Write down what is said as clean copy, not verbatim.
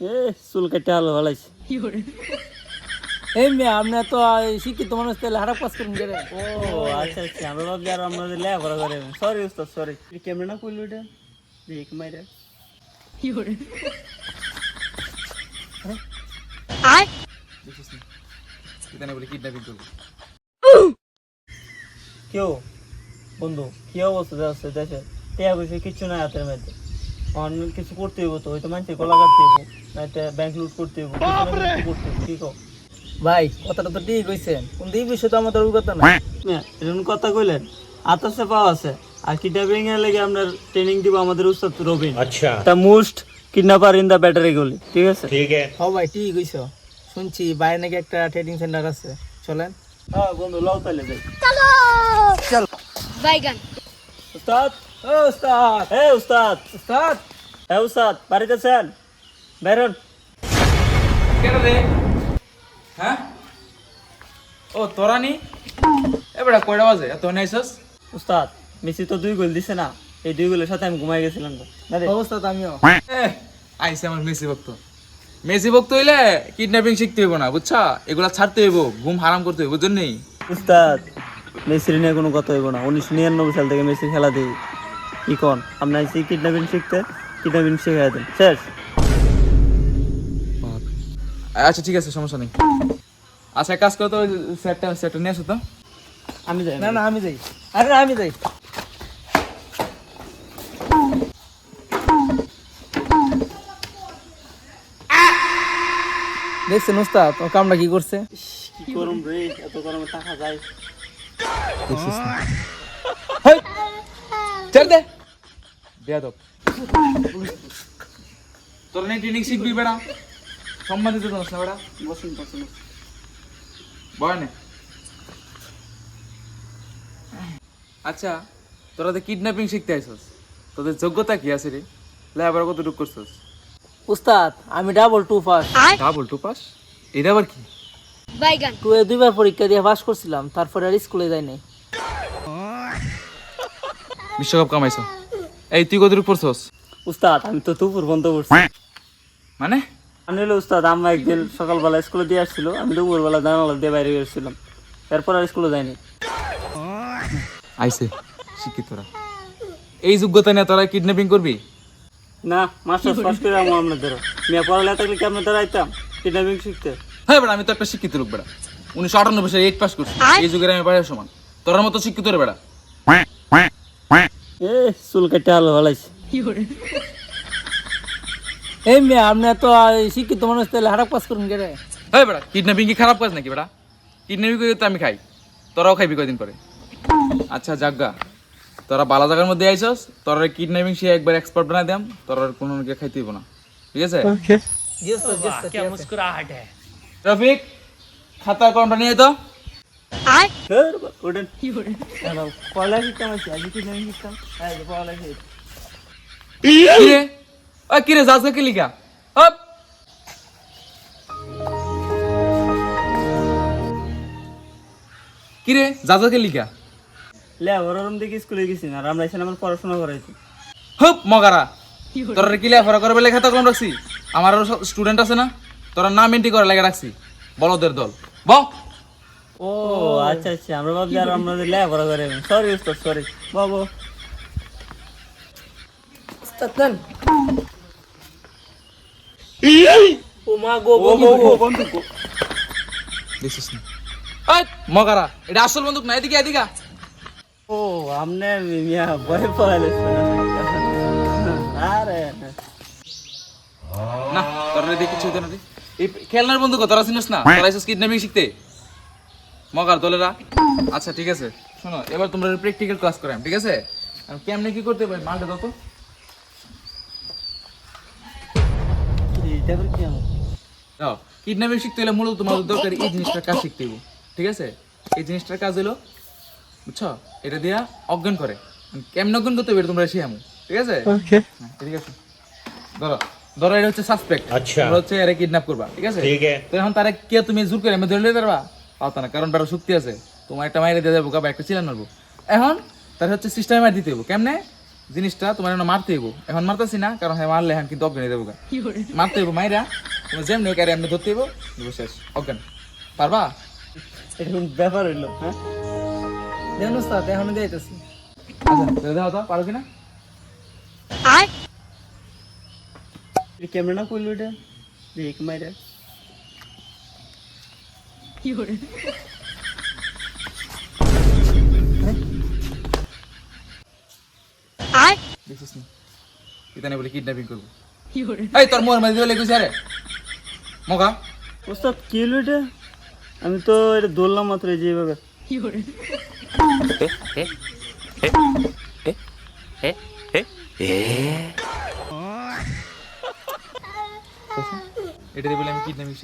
এ চুল কেটে আলো ভালাইছে। এই মেয়ে আপনি তো শিক্ষিত মানুষ তাহলে হারাপ কাজ করুন গেলে। ও আচ্ছা আচ্ছা, আমরা ভাবছি আর আমরা লেখাপড়া করে। সরি উস্তাদ সরি, কেমন না করলো এটা দেখ মাইরা। কেউ বন্ধু কি অবস্থা যাচ্ছে দেশে, টেয়া পয়সা কিচ্ছু নাই হাতের মধ্যে। অন্য কিছু করতে হইব তো, হয়তো মানুষের গলা কাটতে হইব, নয়তো ব্যাংক লুট করতে হইব, কিছু না কিছু করতে হইব। কি কও? ভাই কথাটা তো ঠিক হয়েছেন, কিন্তু এই বিষয়ে তো আমাদের অভিজ্ঞতা নাই। এরকম কথা কইলেন, আতাসে পাওয়া আছে। আর কিডন্যাপিং এর লাগে আপনার ট্রেনিং দিব আমাদের উস্তাদ রবিন। अच्छा the most kidnapper in the battery গলি, ঠিক আছে? ठीक है। হ ভাই ঠিক হয়েছ, শুনছি বাইরে নাকি একটা ট্রেডিং সেন্টার আছে, চলেন। হ্যাঁ বন্ধু, লও তাইলে যাই। চল বাইগান উস্তাদ, ও উস্তাদ। হে উস্তাদ, উস্তাদ হ্যাঁ উস্তাদ, বাড়িতে আছেন? বেরোন। কেন রে? হ্যাঁ? ও তোরা নি? এ বেটা কয়টা বাজে? এত নাইছস? উস্তাদ মেসি তো 2 গোল দিছে না, এই 2 গোলের সাথে আমি ঘুমাই গেছিলাম তো। না রে অবস্থা আমিও। এ আইছে আমার মেসি ভক্ত। মেসি ভক্ত হইলে কিডন্যাপিং শিখতে হইব না, বুঝছা? এগুলা ছাড়তে হইব, ঘুম হারাম করতে হইব, বুঝছেন নি? উস্তাদ মেসির নিয়ে কোনো কথা হইব না। 1999 সাল থেকে মেসি খেলা দিই। কি কোন আপনি আইসি কিডন্যাপিং শিখতে, কিডন্যাপিং শিখাই দেন শেষ। আচ্ছা ঠিক আছে, সমস্যা নেই। আচ্ছা এক কাজ করো তো, সেটটা নিয়ে আসো তো। আমি যাই না না আমি যাই, আরে না, আমি যাই। দেখছেন উস্তাদ ও কামটা কি করছে? কি করুম রে, এত গরমে টাকা যায়। হেই, ছেড়ে দে বেয়াদব। তোর নেই ট্রেনিং শিখবি বেড়া, সম্মান দিতে জানিস না বেড়া। বসুন বসুন। বয় আচ্ছা, তোরা তো কিডন্যাপিং শিখতে আইসস, তোদের যোগ্যতা কি আছে রে? লেবার কতটুকু করছস? উস্তাদ আমি double 2 pass. Double two pass? এটা আবার কি? বাইগান 2 এ 2বার পরীক্ষা দিয়ে পাস করছিলাম, তারপরে আর স্কুলে যাই নাই। বিশ্বকাপ কামাইছ? এই তুই কতটুকু পড়ছস? উস্তাদ আমি তো দুপুর বন্ধ করছি। মানে আমি হলো উস্তাদ, আম্মা একদিন সকালবেলা স্কুলে দিয়ে আসছিল, আমি দুপুরবেলা জানালা দিয়ে বাইরে গেছিলাম, এরপর আর স্কুলে যাইনি। আইছে শিক্ষিতরা, এই যোগ্যতা নিয়ে তোরা কিডন্যাপিং করবি? না মাস্টার পাস করে আমো আপনাদের মেয়ে পড়ালেখা থাকলে কি আপনাদের আইতাম কিডন্যাপিং শিখতে? হ্যাঁ বেড়া, আমি তো একটা শিক্ষিত লোক বেড়া। 1998 সালে 8 পাস করছি, এই যুগের আমি পাড়ার সমান। তোর মতো শিক্ষিত রে বেড়া। এ চুল কেটে আলো ভালাইছে। এই মেয়ে আপনি তো শিক্ষিত মানুষ তাহলে হারাপ কাজ করুন গেলে। হ্যাঁ বেড়া, কিডন্যাপিং কি খারাপ কাজ নাকি বেড়া? কিডন্যাপিং করে তো আমি খাই, তোরাও খাইবি কয়দিন পরে। আচ্ছা জাগা, তোরা বালা জায়গার মধ্যে আইসস, তোরা কিডন্যাপিং সে একবার এক্সপার্ট বানাই দিলাম, তোরা কোনো খাইতে হইব না, ঠিক আছে? জি উস্তাদ, জি উস্তাদ, ঠিক আছে। রফিক, খাতা কলমটা নিয়ে আয় তো। ওঠেন পড়ালেখা শিখতাম, আছি আজ কিডন্যাপিং শিখতাম। হ্যাঁ পড়ালেখা শিখতাম। কিরে ওই কিরে যাস কে লিখা হপ। কিরে যাস কে লিখা লে ওরম দেখি স্কুলে গেছি না, আর আমরা এখানে আমার পড়াশোনা করাইছি। হপ মগারা, তোরা কি লেখাপড়া করে বলে খাতা কলম রাখছি? আমার আরো স্টুডেন্ট আছে না, তোরা নাম এন্ট্রি করে লেগে রাখছি, বলদের দল ব। ও আচ্ছা আচ্ছা, আমরা ভাবছি আর আমাদের লেখাপড়া করে। সরি উস্তাদ সরি। বাবু উস্তাদ নেন। ও মা গো ও গো গো। বন্ধু দেখিস না এই মগারা, এটা আসল বন্দুক না, এদিকে এদিকে। ও আমনে মিয়া ভয় পাইলে আরে না তোরা দেখি কিছু হইতে না রে। এই খেলনার বন্দুক তোরা চিনিস না, তোরা এসেছিস কিডন্যাপিং শিখতে মগার দলেরা। আচ্ছা ঠিক আছে, শোনো এবার তোমরা প্র্যাকটিক্যাল ক্লাস করাম, ঠিক আছে? আর কেমনে কি করতে হবে মালটা দাও তো। এটা কি আমার দাও, কিডন্যাপিং শিখতে হলে মূলত তোমাদের দরকার এই জিনিসটার কাজ শিখতে হবে, ঠিক আছে? এই জিনিসটার কাজ হলো, বুঝছো, এটা দিয়া অজ্ঞান করে। কেমন অজ্ঞান করতে হবে এটা তোমরা শিখামু, ঠিক আছে? হ্যাঁ, ঠিক আছে। ধরো ধরো এটা হচ্ছে সাসপেক্ট, আচ্ছা। তোমরা হচ্ছে এরা কিডন্যাপ করবা, ঠিক আছে? ठीक है। তো এখন তারা কে তুমি জোর করে আমি ধরে নিতে পারবা? পারতা না, কারণ তার শক্তি আছে। তোমার একটা মাইরে দিয়ে যাবো, কাবা একটা চিলান মারবো। এখন তার হচ্ছে সিস্টেমে মার দিতে হইব। কেমনে? জিনিসটা তোমার এখন মারতে হইব। এখন মারতেছি না, কারণ হ্যাঁ মারলে হ্যাঁ কিন্তু অজ্ঞান হয়ে যাবো গা। মারতে হইব মাইরা, তোমার যেমনি হোক এমনি ধরতে হইব, শেষ অজ্ঞান। পারবা? এটা কোন ব্যাপার হইলো? হ্যাঁ, দেখুন ওস্তাদ এখনো যাইতেছি। আচ্ছা দেখো তো পারো কিনা। ক্যামেরা না করলো এটা দেখ মাইরা। দেখিস নি ইতানে বলে কিডন্যাপিং করবো। এই তোর মোর মাঝে দিলে কইছে আরে মগা। ওস্তাদ কি হলো এটা? আমি তো এটা ধরলাম মাত্র এই যে এইভাবে। এটা দিয়ে বলে আমি কিডন্যাপিং